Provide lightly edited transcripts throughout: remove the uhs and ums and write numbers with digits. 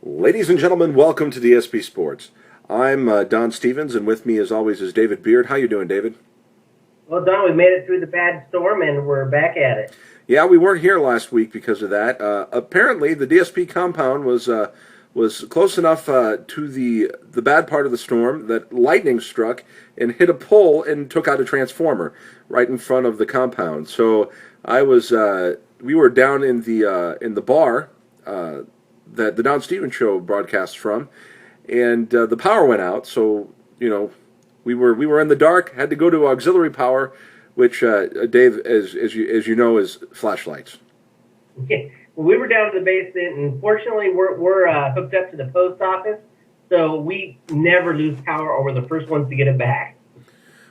Ladies and gentlemen, welcome to DSP Sports. I'm Don Stevens, and with me, as always, is David Beard. How you doing, David? Well, Don, we made it through the bad storm, and we're back at it. Yeah, we weren't here last week because of that. Apparently, the DSP compound was close enough to the bad part of the storm that lightning struck and hit a pole and took out a transformer right in front of the compound. So we were down in the bar that the Don Stevens Show broadcasts from, and the power went out. So we were in the dark, had to go to auxiliary power, which Dave, as you know, is flashlights. Yeah. Well, we were down to the basement, and fortunately, we're hooked up to the post office, so we never lose power, or we're the first ones to get it back.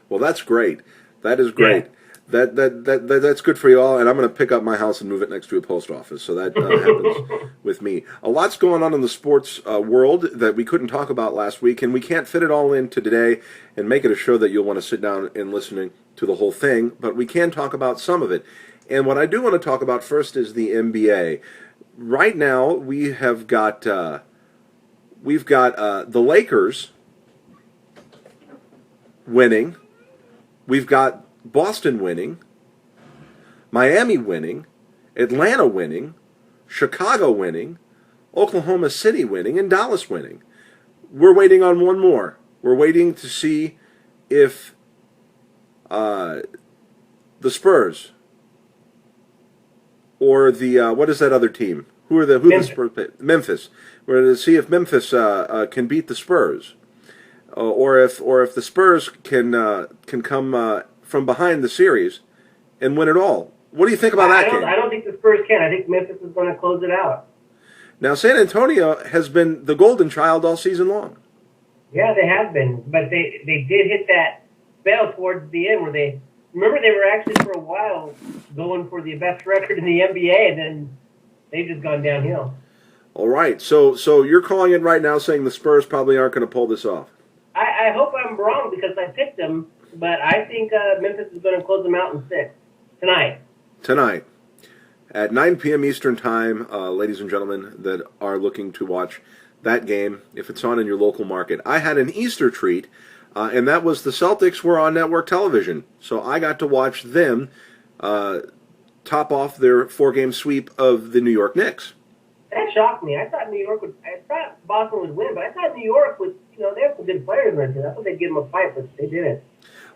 Well, that's great. That is great. Yeah. That's good for you all, and I'm going to pick up my house and move it next to a post office, so that happens with me. A lot's going on in the sports world that we couldn't talk about last week, and we can't fit it all into today and make it a show that you'll want to sit down and listen to the whole thing, but we can talk about some of it. And what I do want to talk about first is the NBA. Right now, we've got the Lakers winning. We've got Boston winning, Miami winning, Atlanta winning, Chicago winning, Oklahoma City winning, and Dallas winning. We're waiting on one more. We're waiting to see if the Spurs or the what is that other team? Who the Spurs play? Memphis. We're to see if Memphis can beat the Spurs, or if the Spurs can come from behind the series and win it all. What do you think about that game? I don't think the Spurs can. I think Memphis is going to close it out. Now, San Antonio has been the golden child all season long. Yeah, they have been, but they did hit that spell towards the end where they were actually for a while going for the best record in the NBA, and then they've just gone downhill. All right, so you're calling it right now, saying the Spurs probably aren't going to pull this off. I hope I'm wrong because I picked them, but I think Memphis is going to close them out in 6 tonight. At 9 p.m. Eastern Time, ladies and gentlemen that are looking to watch that game, if it's on in your local market. I had an Easter treat, and that was the Celtics were on network television, so I got to watch them top off their 4-game sweep of the New York Knicks. That shocked me. I thought Boston would win, but I thought New York would, they have some good players in there. I thought they'd give them a fight, but they didn't.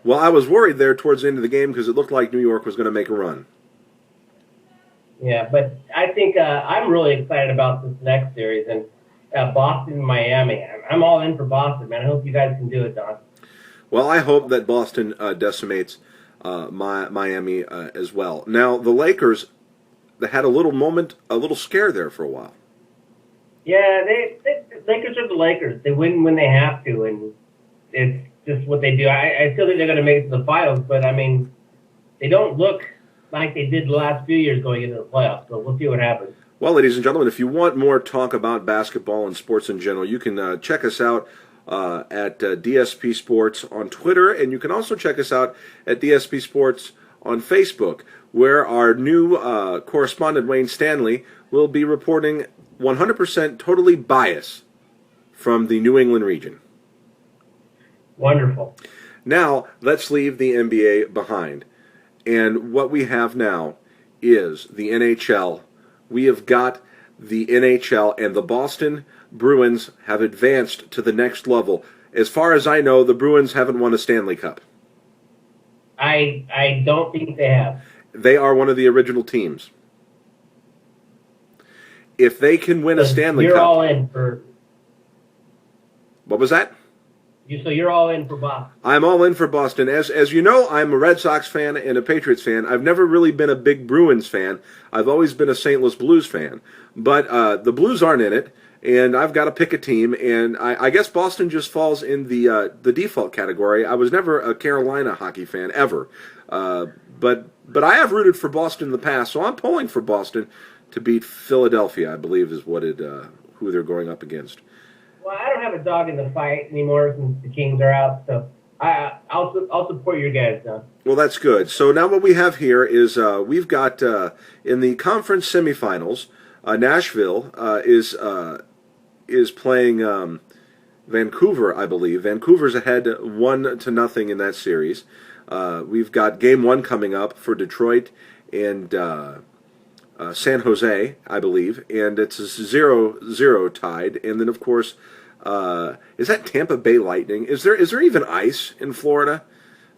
Well, I was worried there towards the end of the game because it looked like New York was going to make a run. Yeah, but I think I'm really excited about this next series, and Boston and Miami. I'm all in for Boston, man. I hope you guys can do it, Don. Well, I hope that Boston decimates Miami as well. Now, the Lakers, they had a little scare there for a while. Yeah, the Lakers are the Lakers. They win when they have to, and it's just what they do. I still think they're going to make it to the finals, but, they don't look like they did the last few years going into the playoffs, so we'll see what happens. Well, ladies and gentlemen, if you want more talk about basketball and sports in general, you can check us out at DSP Sports on Twitter, and you can also check us out at DSP Sports on Facebook, where our new correspondent, Wayne Stanley, will be reporting 100% totally biased from the New England region. Wonderful. Now, let's leave the NBA behind. And what we have now is the NHL. We have got the NHL, and the Boston Bruins have advanced to the next level. As far as I know, the Bruins haven't won a Stanley Cup. I don't think they have. They are one of the original teams. If they can win a Stanley Cup... You're all in for... What was that? So you're all in for Boston. I'm all in for Boston. As you know, I'm a Red Sox fan and a Patriots fan. I've never really been a big Bruins fan. I've always been a St. Louis Blues fan. But the Blues aren't in it, and I've got to pick a team. And I guess Boston just falls in the default category. I was never a Carolina hockey fan, ever. But I have rooted for Boston in the past, so I'm pulling for Boston to beat Philadelphia, I believe is who they're going up against. Well, I don't have a dog in the fight anymore since the Kings are out, so I'll support your guys now. Well, that's good. So now what we have here is we've got in the conference semifinals, Nashville is is playing Vancouver, I believe. Vancouver's ahead 1-0 in that series. We've got Game 1 coming up for Detroit and San Jose, I believe, and it's a 0-0 tied. And then, of course, is that Tampa Bay Lightning? Is there even ice in Florida?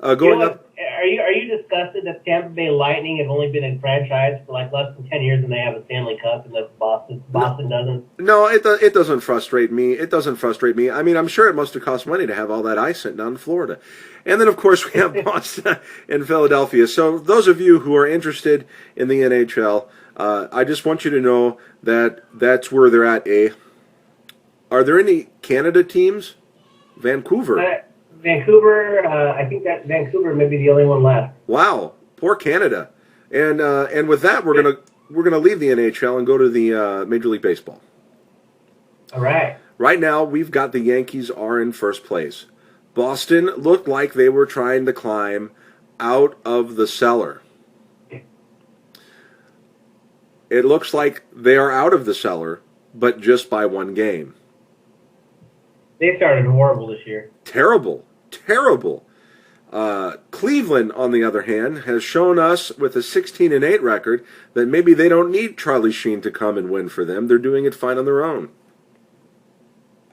Going up. Are you disgusted that Tampa Bay Lightning have only been in franchise for like less than 10 years and they have a Stanley Cup and that Boston doesn't? No, it doesn't frustrate me. It doesn't frustrate me. I mean, I'm sure it must have cost money to have all that ice sent down to Florida. And then, of course, we have Boston and Philadelphia. So those of you who are interested in the NHL, I just want you to know that that's where they're at. Are there any Canada teams? Vancouver. Vancouver, I think that Vancouver may be the only one left. Wow, poor Canada. And with that, we're gonna leave the NHL and go to the Major League Baseball. All right. Right now, we've got the Yankees are in first place. Boston looked like they were trying to climb out of the cellar. It looks like they are out of the cellar, but just by one game. They started horrible this year. Terrible. Cleveland, on the other hand, has shown us with a 16-8 record that maybe they don't need Charlie Sheen to come and win for them. They're doing it fine on their own.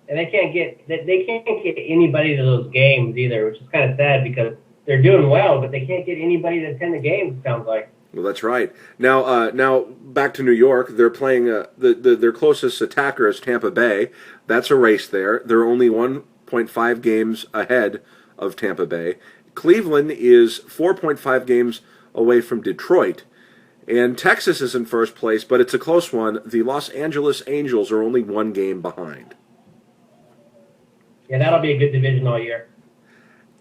And they can't get anybody to those games either, which is kind of sad because they're doing well, but they can't get anybody to attend the games. It sounds like. Well, that's right. Now back to New York. They're playing their closest attacker is Tampa Bay. That's a race there. They're only 1.5 games ahead of Tampa Bay. Cleveland is 4.5 games away from Detroit. And Texas is in first place, but it's a close one. The Los Angeles Angels are only one game behind. Yeah, that'll be a good division all year.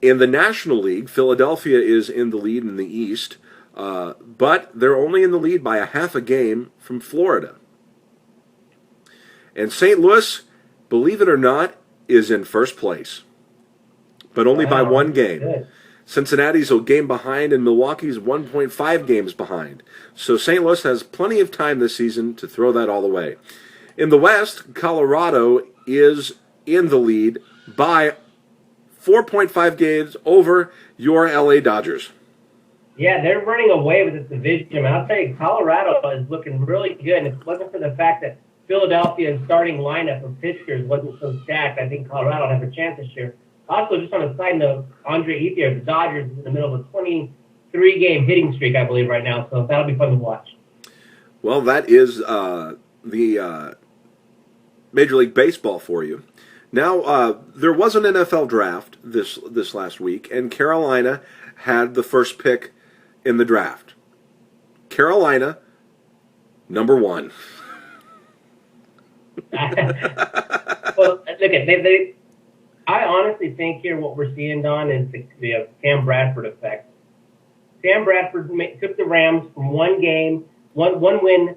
In the National League, Philadelphia is in the lead in the East, but they're only in the lead by a half a game from Florida. And St. Louis, believe it or not, is in first place, but only by one game. Good. Cincinnati's a game behind, and Milwaukee's 1.5 games behind. So St. Louis has plenty of time this season to throw that all away. In the West, Colorado is in the lead by 4.5 games over your LA Dodgers. Yeah, they're running away with this division. I'll tell you, Colorado is looking really good. And if it wasn't for the fact that Philadelphia's starting lineup of pitchers wasn't so stacked, I think Colorado would have a chance this year. Also, just on a side note, Andre Ethier, the Dodgers, is in the middle of a 23-game hitting streak, I believe, right now. So that'll be fun to watch. Well, that is the Major League Baseball for you. Now, there was an NFL draft this last week, and Carolina had the first pick in the draft. Carolina, number 1. Well, look at I honestly think here what we're seeing, Don, is the Sam Bradford effect. Sam Bradford took the Rams from one win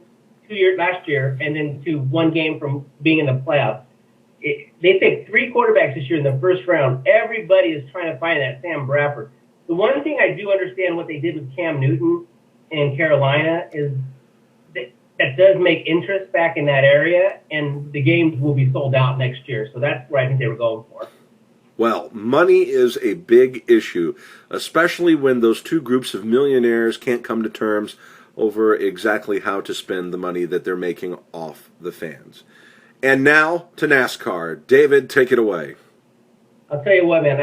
last year, and then to one game from being in the playoffs. They picked 3 quarterbacks this year in the first round. Everybody is trying to find that Sam Bradford. The one thing I do understand what they did with Cam Newton in Carolina is that does make interest back in that area, and the games will be sold out next year. So that's what I think they were going for. Well, money is a big issue, especially when those two groups of millionaires can't come to terms over exactly how to spend the money that they're making off the fans. And now to NASCAR. David, take it away. I'll tell you what, man,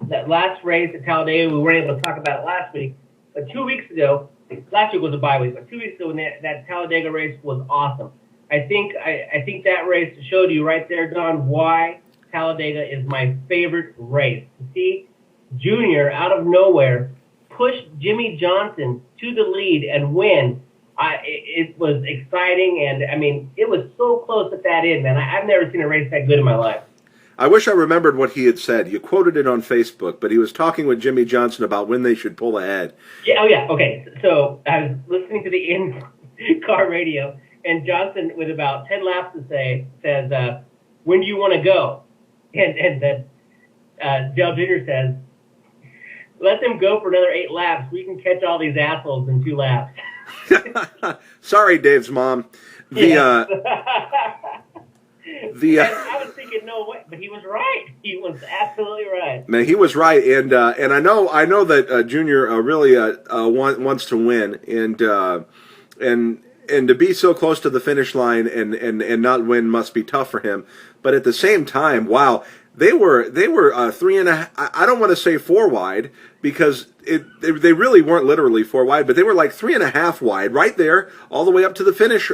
that last race at Talladega, we weren't able to talk about it last week, but 2 weeks ago, last week was a bye week, but 2 weeks ago when that Talladega race was awesome. I think that race showed you right there, Don, why Talladega is my favorite race. To see Junior out of nowhere push Jimmy Johnson to the lead and win, it was exciting, and I mean, it was so close at that end, man. I've never seen a race that good in my life. I wish I remembered what he had said. You quoted it on Facebook, but he was talking with Jimmy Johnson about when they should pull ahead. Yeah, oh yeah, okay. So I was listening to the in-car radio, and Johnson, with about 10 laps to say, says, when do you want to go? And then Dale Jr. says, let them go for another 8 laps. We can catch all these assholes in 2 laps. Sorry, Dave's mom. The And I was thinking, no way, but he was right. He was absolutely right. Man, he was right, and I know that Junior really wants to win, and to be so close to the finish line and not win must be tough for him. But at the same time, wow, they were 3.5. I don't want to say 4 wide because they really weren't literally 4 wide, but they were like 3.5 wide right there, all the way up to the finish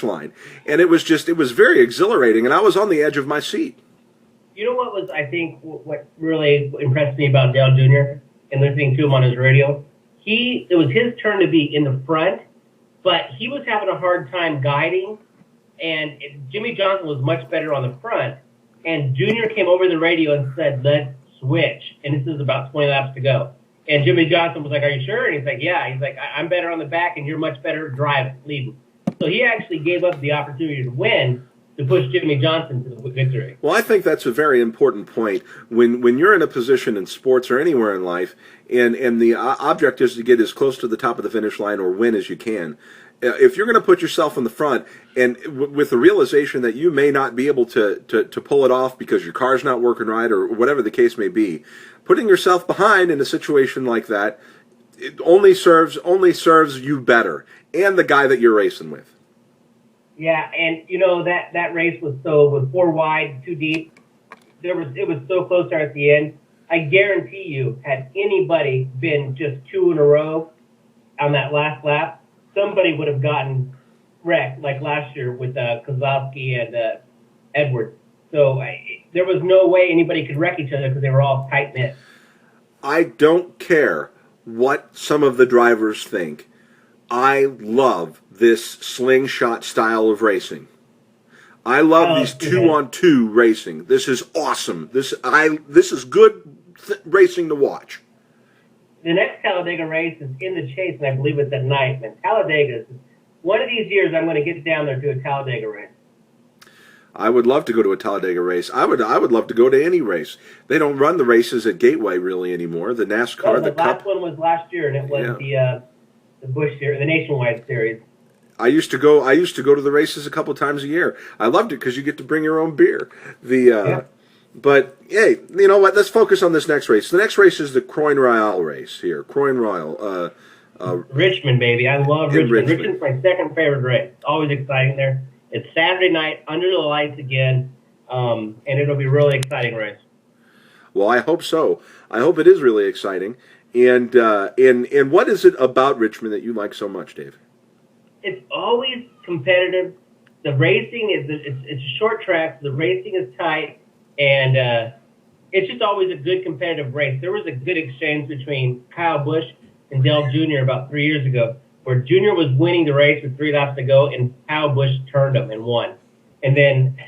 line, and it was very exhilarating, and I was on the edge of my seat. You know what was, I think, what really impressed me about Dale Jr. and listening to him on his radio? It was his turn to be in the front, but he was having a hard time guiding, and Jimmy Johnson was much better on the front, and Junior came over the radio and said, let's switch, and this is about 20 laps to go. And Jimmy Johnson was like, are you sure? And he's like, yeah. He's like, I'm better on the back, and you're much better driving, leading. So he actually gave up the opportunity to win to push Jimmy Johnson to the victory. Well, I think that's a very important point. When you're in a position in sports or anywhere in life, and the object is to get as close to the top of the finish line or win as you can, if you're going to put yourself in the front, and with the realization that you may not be able to pull it off because your car's not working right or whatever the case may be, putting yourself behind in a situation like that, it only serves you better and the guy that you're racing with. Yeah, and you know that race was 4 wide, 2 deep. It was so close there at the end. I guarantee you, had anybody been just 2 in a row on that last lap, somebody would have gotten wrecked like last year with Kozlowski and Edwards. So there was no way anybody could wreck each other because they were all tight knit. I don't care what some of the drivers think. I love this slingshot style of racing. I love these 2-on-2 racing. This is awesome. This is good racing to watch. The next Talladega race is in the Chase, and I believe it's at night. And Talladega, one of these years, I'm going to get down there to a Talladega race. I would love to go to a Talladega race. I would love to go to any race. They don't run the races at Gateway really anymore. The NASCAR, the Cup. last one was last year, and it was the Busch Series, the Nationwide Series. I used to go to the races a couple times a year. I loved it because you get to bring your own beer. But hey, you know what? Let's focus on this next race. The next race is the Croix Royale race here. Croix Royale. Richmond, baby. I love Richmond. Richmond's my second favorite race. It's always exciting there. It's Saturday night under the lights again, and it'll be a really exciting race. Well, I hope so. I hope it is really exciting. And what is it about Richmond that you like so much, Dave? It's always competitive. The racing it's a short track. So the racing is tight, and it's just always a good competitive race. There was a good exchange between Kyle Busch and Dale Jr. about 3 years ago, where Jr. was winning the race with 3 laps to go, and Kyle Busch turned him and won. And then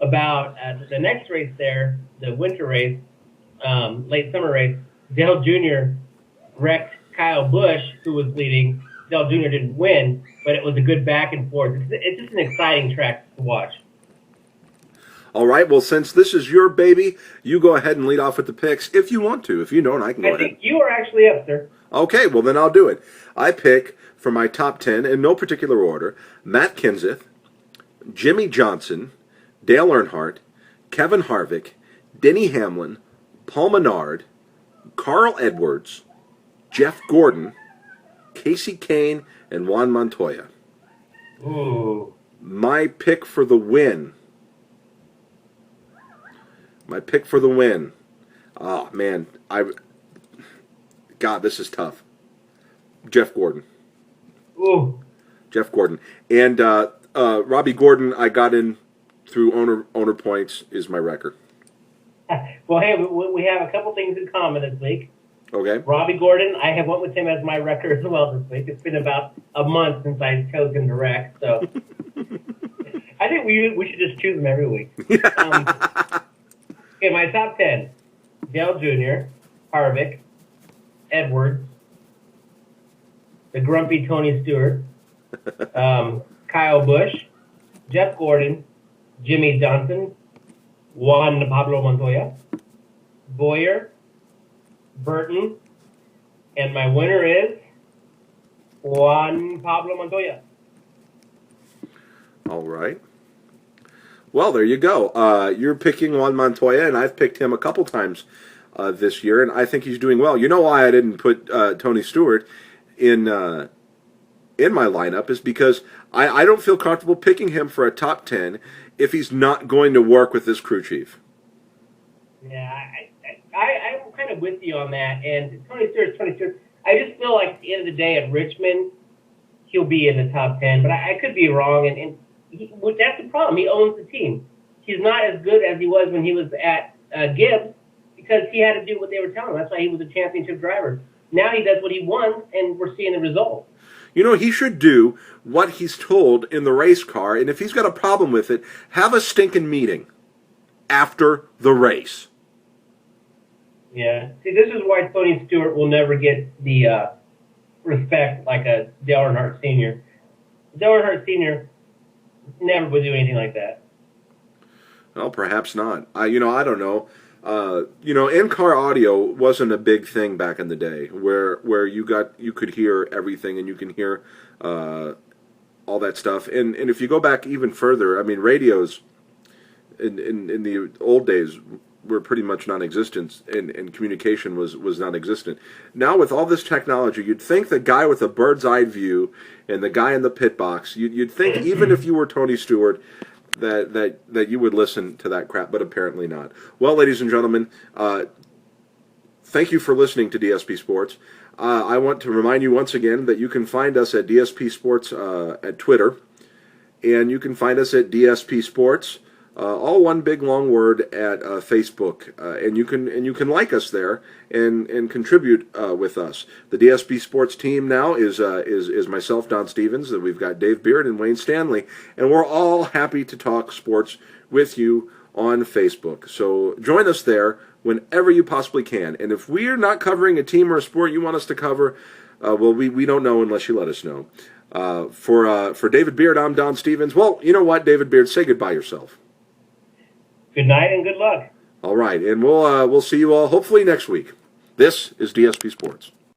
about the next race there, the winter race, late summer race, Dale Jr. wrecked Kyle Busch, who was leading. Dale Jr. didn't win, but it was a good back and forth. It's just an exciting track to watch. All right, well, since this is your baby, you go ahead and lead off with the picks if you want to. If you don't, I can go ahead. I think you are actually up, sir. Okay, well, then I'll do it. I pick for my top 10, in no particular order, Matt Kenseth, Jimmy Johnson, Dale Earnhardt, Kevin Harvick, Denny Hamlin, Paul Menard, Carl Edwards, Jeff Gordon, Casey Kane, and Juan Montoya. Ooh. My pick for the win. Oh, man. God, this is tough. Jeff Gordon. Ooh. Jeff Gordon. And Robbie Gordon, I got in through owner points, is my record. Well, hey, we have a couple things in common this week. Okay. Robbie Gordon, I have went with him as my record as well this week. It's been about a month since I chose him to wreck, so I think we should just choose him every week. Okay, my top 10. Dale Jr., Harvick, Edwards, the grumpy Tony Stewart, Kyle Busch, Jeff Gordon, Jimmy Johnson, Juan Pablo Montoya, Boyer, Burton, and my winner is Juan Pablo Montoya. All right. Well, there you go. You're picking Juan Montoya, and I've picked him a couple times this year, and I think he's doing well. You know why I didn't put Tony Stewart in my lineup is because I don't feel comfortable picking him for a top 10 if he's not going to work with this crew chief. Yeah, I'm kind of with you on that. And Tony Stewart. I just feel like at the end of the day at Richmond, he'll be in the top 10. But I could be wrong, and that's the problem. He owns the team. He's not as good as he was when he was at Gibbs because he had to do what they were telling him. That's why he was a championship driver. Now he does what he wants, and we're seeing the results. You know, he should do what he's told in the race car, and if he's got a problem with it, have a stinking meeting after the race. Yeah. See, this is why Tony Stewart will never get the respect like a Dale Earnhardt Sr. Dale Earnhardt Sr. never would do anything like that. Well, perhaps not. I don't know. In-car audio wasn't a big thing back in the day, where you could hear everything and you can hear all that stuff. And if you go back even further, I mean, radios in the old days were pretty much non-existent, and communication was non-existent. Now with all this technology, you'd think the guy with a bird's-eye view and the guy in the pit box, you'd think even if you were Tony Stewart, that you would listen to that crap, but apparently not. Well, ladies and gentlemen, thank you for listening to DSP Sports. I want to remind you once again that you can find us at DSP Sports at Twitter, and you can find us at DSP Sports, all one big long word, at Facebook, and you can like us there and contribute with us. The DSP Sports team now is myself, Don Stevens, and we've got Dave Beard and Wayne Stanley, and we're all happy to talk sports with you on Facebook. So join us there whenever you possibly can. And if we're not covering a team or a sport you want us to cover, well, we don't know unless you let us know. For David Beard, I'm Don Stevens. Well, you know what, David Beard, say goodbye yourself. Good night and good luck. All right, and we'll see you all hopefully next week. This is DSP Sports.